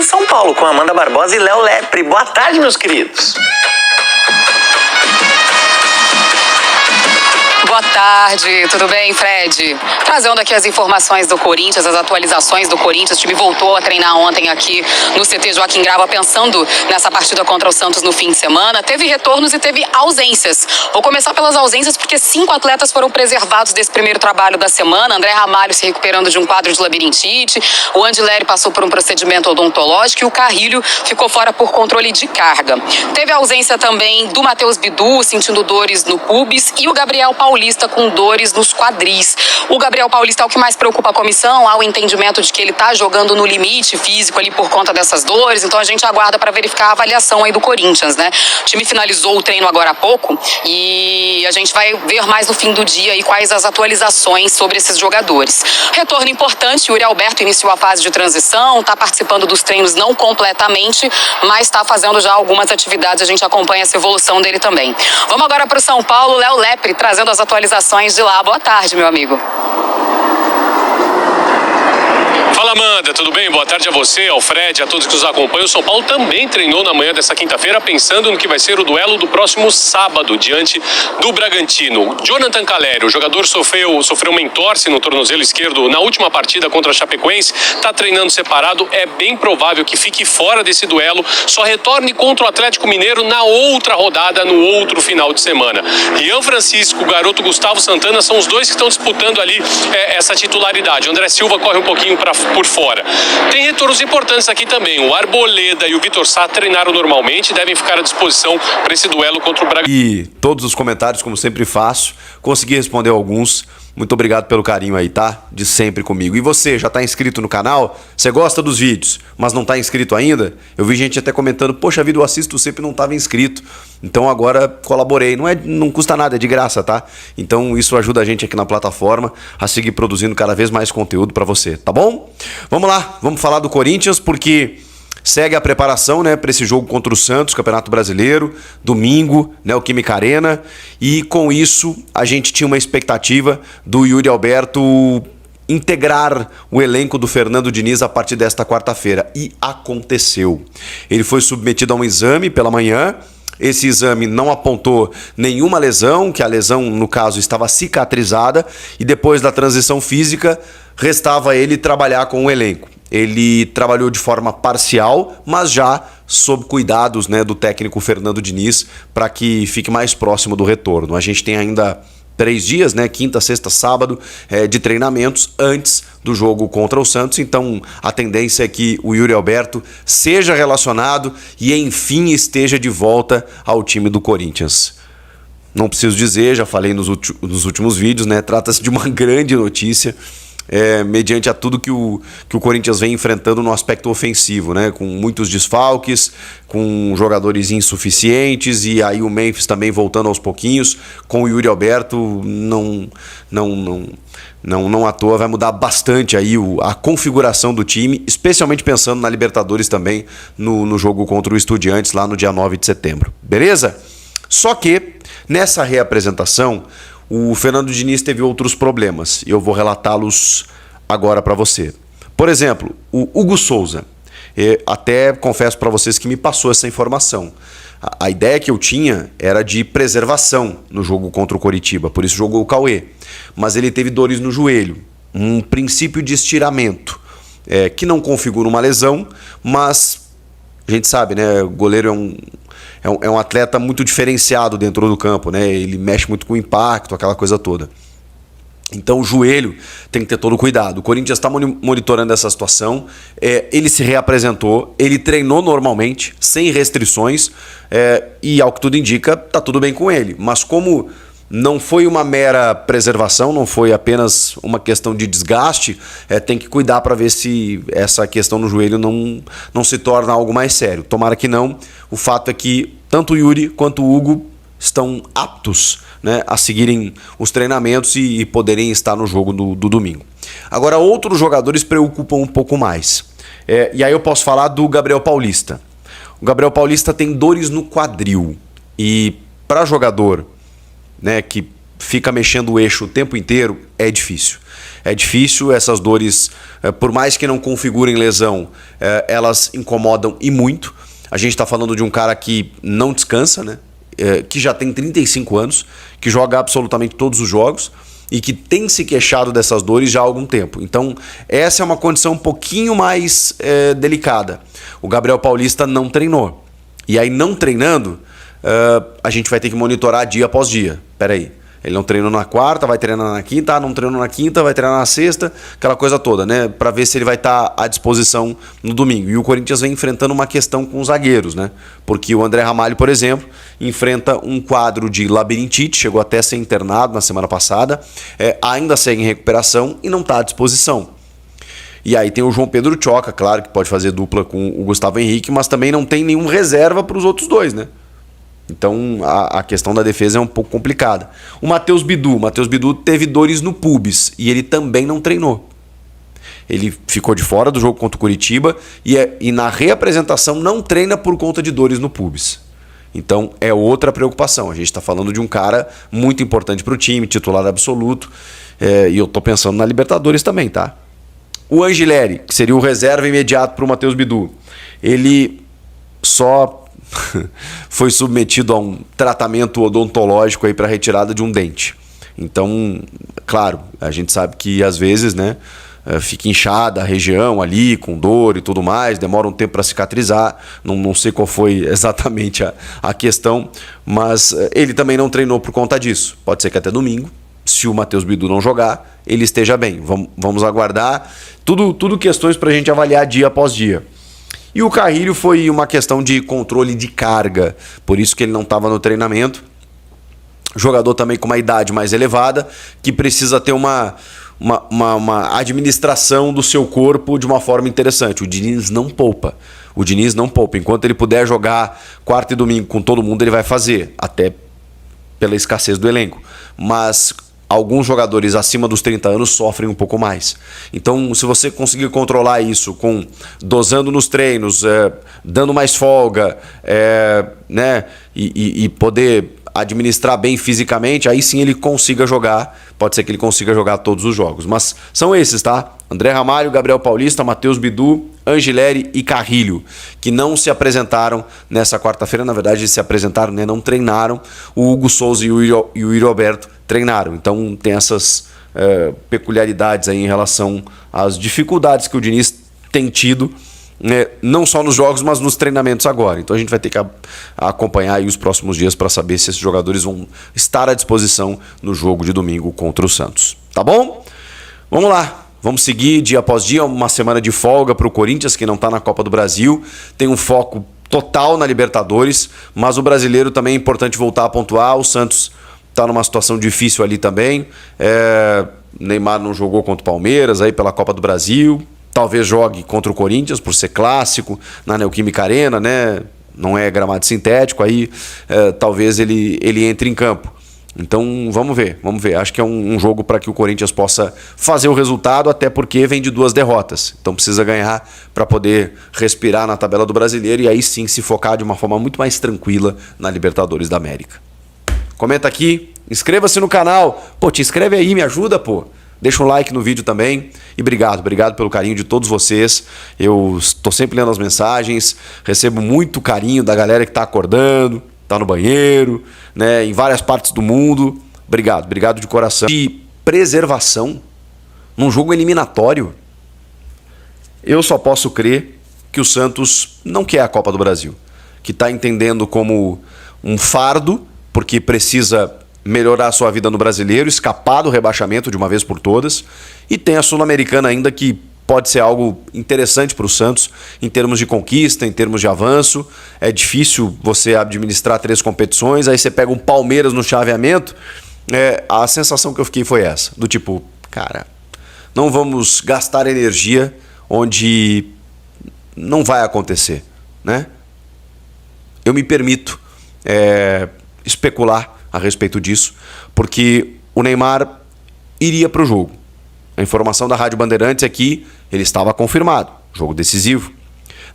São Paulo com Amanda Barbosa e Léo Lepre. Boa tarde, meus queridos. Boa tarde, tudo bem, Fred? Trazendo aqui as informações do Corinthians, as atualizações do Corinthians. O time voltou a treinar ontem aqui no CT Joaquim Grava, pensando nessa partida contra o Santos no fim de semana. Teve retornos e teve ausências. Vou começar pelas ausências porque 5 atletas foram preservados desse primeiro trabalho da semana. André Ramalho se recuperando de um quadro de labirintite, o Andileri passou por um procedimento odontológico e o Carrilho ficou fora por controle de carga. Teve a ausência também do Matheus Bidu, sentindo dores no pubis, e o Gabriel Paulista com dores nos quadris. O Gabriel Paulista é o que mais preocupa a comissão, há o entendimento de que ele está jogando no limite físico ali por conta dessas dores, então a gente aguarda para verificar a avaliação aí do Corinthians, né? O time finalizou o treino agora há pouco e a gente vai ver mais no fim do dia aí quais as atualizações sobre esses jogadores. Retorno importante, o Yuri Alberto iniciou a fase de transição, está participando dos treinos não completamente, mas está fazendo já algumas atividades, a gente acompanha essa evolução dele também. Vamos agora para o São Paulo, Léo Lepre, trazendo as atualizações de lá. Boa tarde, meu amigo. Fala, Amanda, tudo bem? Boa tarde a você, ao Fred, a todos que nos acompanham. O São Paulo também treinou na manhã dessa quinta-feira, pensando no que vai ser o duelo do próximo sábado, diante do Bragantino. Jonathan Calleri, o jogador sofreu uma entorse no tornozelo esquerdo na última partida contra a Chapecoense, está treinando separado, é bem provável que fique fora desse duelo, só retorne contra o Atlético Mineiro na outra rodada, no outro final de semana. Rian Francisco, o garoto Gustavo Santana, são os dois que estão disputando ali essa titularidade. O André Silva corre um pouquinho por fora. Tem retornos importantes aqui também. O Arboleda e o Vitor Sá treinaram normalmente e devem ficar à disposição para esse duelo contra o Bragantino. E todos os comentários, como sempre faço, consegui responder alguns. Muito obrigado pelo carinho aí, tá? De sempre comigo. E você, já tá inscrito no canal? Você gosta dos vídeos, mas não tá inscrito ainda? Eu vi gente até comentando, poxa vida, eu assisto sempre, não tava inscrito. Então agora colaborei. Não custa nada, é de graça, tá? Então isso ajuda a gente aqui na plataforma a seguir produzindo cada vez mais conteúdo pra você, tá bom? Vamos lá, vamos falar do Corinthians, porque segue a preparação, né, para esse jogo contra o Santos, Campeonato Brasileiro, domingo, né, o Química Arena, e com isso a gente tinha uma expectativa do Yuri Alberto integrar o elenco do Fernando Diniz a partir desta quarta-feira, e aconteceu. Ele foi submetido a um exame pela manhã. Esse exame não apontou nenhuma lesão, que a lesão, no caso, estava cicatrizada, e depois da transição física, restava ele trabalhar com o elenco. Ele trabalhou de forma parcial, mas já sob cuidados, né, do técnico Fernando Diniz, para que fique mais próximo do retorno. A gente tem ainda 3 dias, né, quinta, sexta, sábado, de treinamentos antes do jogo contra o Santos. Então a tendência é que o Yuri Alberto seja relacionado e enfim esteja de volta ao time do Corinthians. Não preciso dizer, já falei nos últimos vídeos, né, trata-se de uma grande notícia. Mediante a tudo que o Corinthians vem enfrentando no aspecto ofensivo, né? Com muitos desfalques, com jogadores insuficientes, e aí o Memphis também voltando aos pouquinhos, com o Yuri Alberto, não à toa vai mudar bastante aí a configuração do time, especialmente pensando na Libertadores também, no jogo contra o Estudiantes lá no dia 9 de setembro, beleza? Só que nessa reapresentação o Fernando Diniz teve outros problemas e eu vou relatá-los agora para você. Por exemplo, o Hugo Souza. Até confesso para vocês que me passou essa informação. A ideia que eu tinha era de preservação no jogo contra o Coritiba, por isso jogou o Cauê. Mas ele teve dores no joelho, um princípio de estiramento, que não configura uma lesão, mas a gente sabe, né? O goleiro é um atleta muito diferenciado dentro do campo, né? Ele mexe muito com o impacto, aquela coisa toda. Então o joelho tem que ter todo cuidado. O Corinthians está monitorando essa situação. Ele se reapresentou, ele treinou normalmente, sem restrições, e ao que tudo indica, tá tudo bem com ele. Mas como não foi uma mera preservação, não foi apenas uma questão de desgaste, tem que cuidar para ver se essa questão no joelho não se torna algo mais sério. Tomara que não. O fato é que tanto o Yuri quanto o Hugo estão aptos, né, a seguirem os treinamentos e poderem estar no jogo do domingo. Agora, outros jogadores preocupam um pouco mais. E aí eu posso falar do Gabriel Paulista. O Gabriel Paulista tem dores no quadril. E para jogador, né, que fica mexendo o eixo o tempo inteiro, é difícil. É difícil, essas dores, por mais que não configurem lesão, elas incomodam e muito. A gente está falando de um cara que não descansa, né? Que já tem 35 anos, que joga absolutamente todos os jogos e que tem se queixado dessas dores já há algum tempo. Então, essa é uma condição um pouquinho mais delicada. O Gabriel Paulista não treinou. E aí, não treinando, a gente vai ter que monitorar dia após dia. Peraí, ele não treinou na quarta, vai treinar na quinta, não treinou na quinta, vai treinar na sexta, aquela coisa toda, né? Para ver se ele vai estar à disposição no domingo. E o Corinthians vem enfrentando uma questão com os zagueiros, né? Porque o André Ramalho, por exemplo, enfrenta um quadro de labirintite, chegou até a ser internado na semana passada, ainda segue em recuperação e não está à disposição. E aí tem o João Pedro Tchoca, claro, que pode fazer dupla com o Gustavo Henrique, mas também não tem nenhum reserva para os outros dois, né? Então a questão da defesa é um pouco complicada. O Matheus Bidu teve dores no pubis e ele também não treinou. Ele ficou de fora do jogo contra o Curitiba e na reapresentação não treina por conta de dores no pubis. Então é outra preocupação. A gente está falando de um cara muito importante para o time, titular absoluto. E eu estou pensando na Libertadores também, tá? O Angileri, que seria o reserva imediato para o Matheus Bidu, ele só foi submetido a um tratamento odontológico aí para retirada de um dente. Então, claro, a gente sabe que às vezes, né, fica inchada a região ali, com dor e tudo mais, demora um tempo para cicatrizar, não sei qual foi exatamente a questão, mas ele também não treinou por conta disso. Pode ser que até domingo, se o Matheus Bidu não jogar, ele esteja bem. Vamos aguardar. Tudo questões para a gente avaliar dia após dia. E o Carrilho foi uma questão de controle de carga, por isso que ele não estava no treinamento. Jogador também com uma idade mais elevada, que precisa ter uma administração do seu corpo de uma forma interessante. O Diniz não poupa. Enquanto ele puder jogar quarta e domingo com todo mundo, ele vai fazer, até pela escassez do elenco. Mas alguns jogadores acima dos 30 anos sofrem um pouco mais. Então, se você conseguir controlar isso dosando nos treinos, dando mais folga, né, e poder administrar bem fisicamente, aí sim ele consiga jogar. Pode ser que ele consiga jogar todos os jogos. Mas são esses, tá? André Ramalho, Gabriel Paulista, Matheus Bidu, Angileri e Carrilho, que não se apresentaram nessa quarta-feira. Na verdade, se apresentaram, né? Não treinaram. O Hugo Souza e o Yuri Alberto treinaram. Então tem essas peculiaridades aí em relação às dificuldades que o Diniz tem tido, não só nos jogos, mas nos treinamentos agora. Então a gente vai ter que acompanhar aí os próximos dias para saber se esses jogadores vão estar à disposição no jogo de domingo contra o Santos. Tá bom? Vamos lá. Vamos seguir dia após dia, uma semana de folga para o Corinthians, que não está na Copa do Brasil. Tem um foco total na Libertadores, mas o brasileiro também é importante voltar a pontuar. O Santos está numa situação difícil ali também. Neymar não jogou contra o Palmeiras aí pela Copa do Brasil. Talvez jogue contra o Corinthians por ser clássico na Neoquímica Arena, né? Não é gramado sintético, aí talvez ele entre em campo. Então vamos ver. Acho que é um jogo para que o Corinthians possa fazer o resultado, até porque vem de 2 derrotas. Então precisa ganhar para poder respirar na tabela do Brasileiro e aí sim se focar de uma forma muito mais tranquila na Libertadores da América. Comenta aqui, inscreva-se no canal. Pô, te inscreve aí, me ajuda, pô. Deixa um like no vídeo também. E obrigado pelo carinho de todos vocês. Eu estou sempre lendo as mensagens, recebo muito carinho da galera que está acordando, está no banheiro, né, em várias partes do mundo. Obrigado de coração. De preservação num jogo eliminatório, eu só posso crer que o Santos não quer a Copa do Brasil, que está entendendo como um fardo, porque precisa melhorar a sua vida no Brasileiro, escapar do rebaixamento de uma vez por todas, e tem a Sul-Americana ainda, que pode ser algo interessante para o Santos em termos de conquista, em termos de avanço. É difícil você administrar 3 competições, aí você pega um Palmeiras no chaveamento. A sensação que eu fiquei foi essa, do tipo, cara, não vamos gastar energia onde não vai acontecer, né? Eu me permito especular a respeito disso, porque o Neymar iria para o jogo. A informação da Rádio Bandeirantes é que ele estava confirmado, jogo decisivo.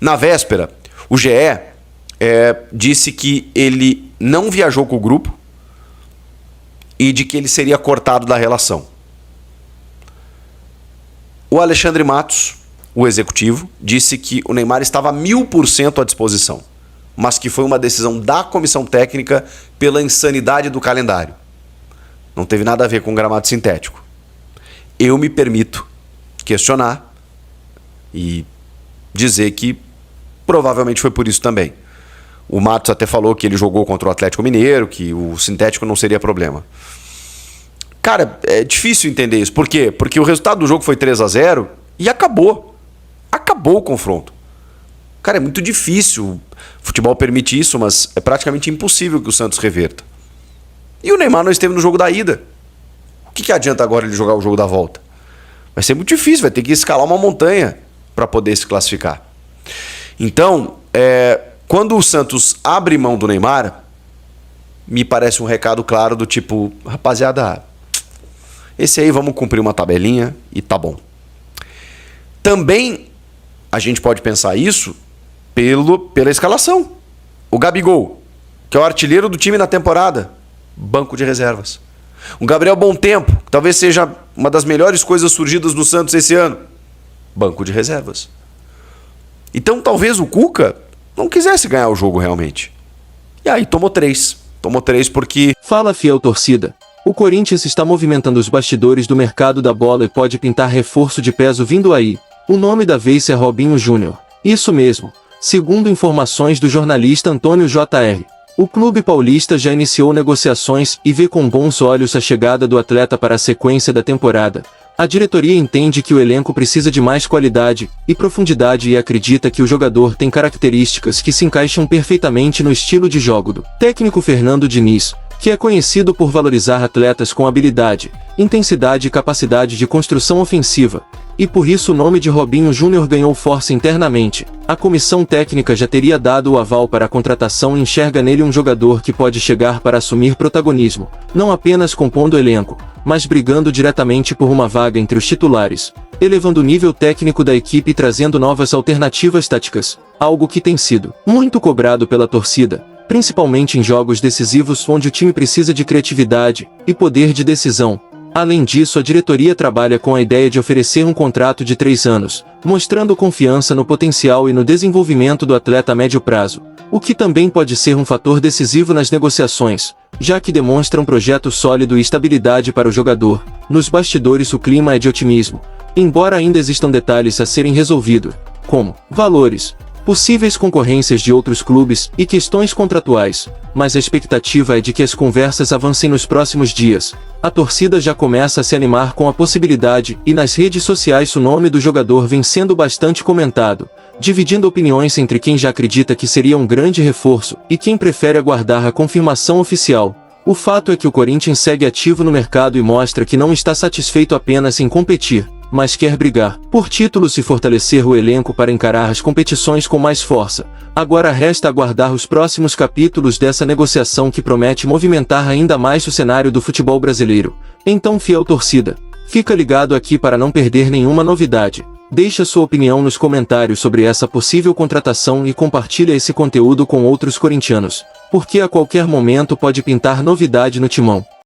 Na véspera, o GE disse que ele não viajou com o grupo e de que ele seria cortado da relação. O Alexandre Matos, o executivo, disse que o Neymar estava 1000% à disposição, mas que foi uma decisão da comissão técnica pela insanidade do calendário. Não teve nada a ver com gramado sintético. Eu me permito questionar e dizer que provavelmente foi por isso também. O Matos até falou que ele jogou contra o Atlético Mineiro, que o sintético não seria problema. Cara, é difícil entender isso. Por quê? Porque o resultado do jogo foi 3-0 e acabou. Acabou o confronto. Cara, é muito difícil. O futebol permite isso, mas é praticamente impossível que o Santos reverta. E o Neymar não esteve no jogo da ida. O que adianta agora ele jogar o jogo da volta? Vai ser muito difícil, vai ter que escalar uma montanha para poder se classificar. Então, quando o Santos abre mão do Neymar, me parece um recado claro do tipo, rapaziada, esse aí vamos cumprir uma tabelinha e tá bom. Também a gente pode pensar isso pela escalação. O Gabigol, que é o artilheiro do time na temporada, banco de reservas. O Gabriel Bontempo, que talvez seja uma das melhores coisas surgidas no Santos esse ano, banco de reservas. Então talvez o Cuca não quisesse ganhar o jogo realmente. E aí tomou 3. Tomou 3 porque... Fala, fiel torcida. O Corinthians está movimentando os bastidores do mercado da bola e pode pintar reforço de peso vindo aí. O nome da vez é Robinho Júnior. Isso mesmo. Segundo informações do jornalista Antônio J.R., o clube paulista já iniciou negociações e vê com bons olhos a chegada do atleta para a sequência da temporada. A diretoria entende que o elenco precisa de mais qualidade e profundidade e acredita que o jogador tem características que se encaixam perfeitamente no estilo de jogo do técnico Fernando Diniz, que é conhecido por valorizar atletas com habilidade, intensidade e capacidade de construção ofensiva. E por isso o nome de Robinho Júnior ganhou força internamente. A comissão técnica já teria dado o aval para a contratação e enxerga nele um jogador que pode chegar para assumir protagonismo, não apenas compondo o elenco, mas brigando diretamente por uma vaga entre os titulares, elevando o nível técnico da equipe e trazendo novas alternativas táticas, algo que tem sido muito cobrado pela torcida, principalmente em jogos decisivos onde o time precisa de criatividade e poder de decisão. Além disso, a diretoria trabalha com a ideia de oferecer um contrato de 3 anos, mostrando confiança no potencial e no desenvolvimento do atleta a médio prazo, o que também pode ser um fator decisivo nas negociações, já que demonstra um projeto sólido e estabilidade para o jogador. Nos bastidores o clima é de otimismo, embora ainda existam detalhes a serem resolvidos, como valores, possíveis concorrências de outros clubes e questões contratuais, mas a expectativa é de que as conversas avancem nos próximos dias. A torcida já começa a se animar com a possibilidade e nas redes sociais o nome do jogador vem sendo bastante comentado, dividindo opiniões entre quem já acredita que seria um grande reforço e quem prefere aguardar a confirmação oficial. O fato é que o Corinthians segue ativo no mercado e mostra que não está satisfeito apenas em competir, mas quer brigar por títulos e fortalecer o elenco para encarar as competições com mais força. Agora resta aguardar os próximos capítulos dessa negociação que promete movimentar ainda mais o cenário do futebol brasileiro. Então, fiel torcida, fica ligado aqui para não perder nenhuma novidade. Deixa sua opinião nos comentários sobre essa possível contratação e compartilha esse conteúdo com outros corintianos, porque a qualquer momento pode pintar novidade no timão.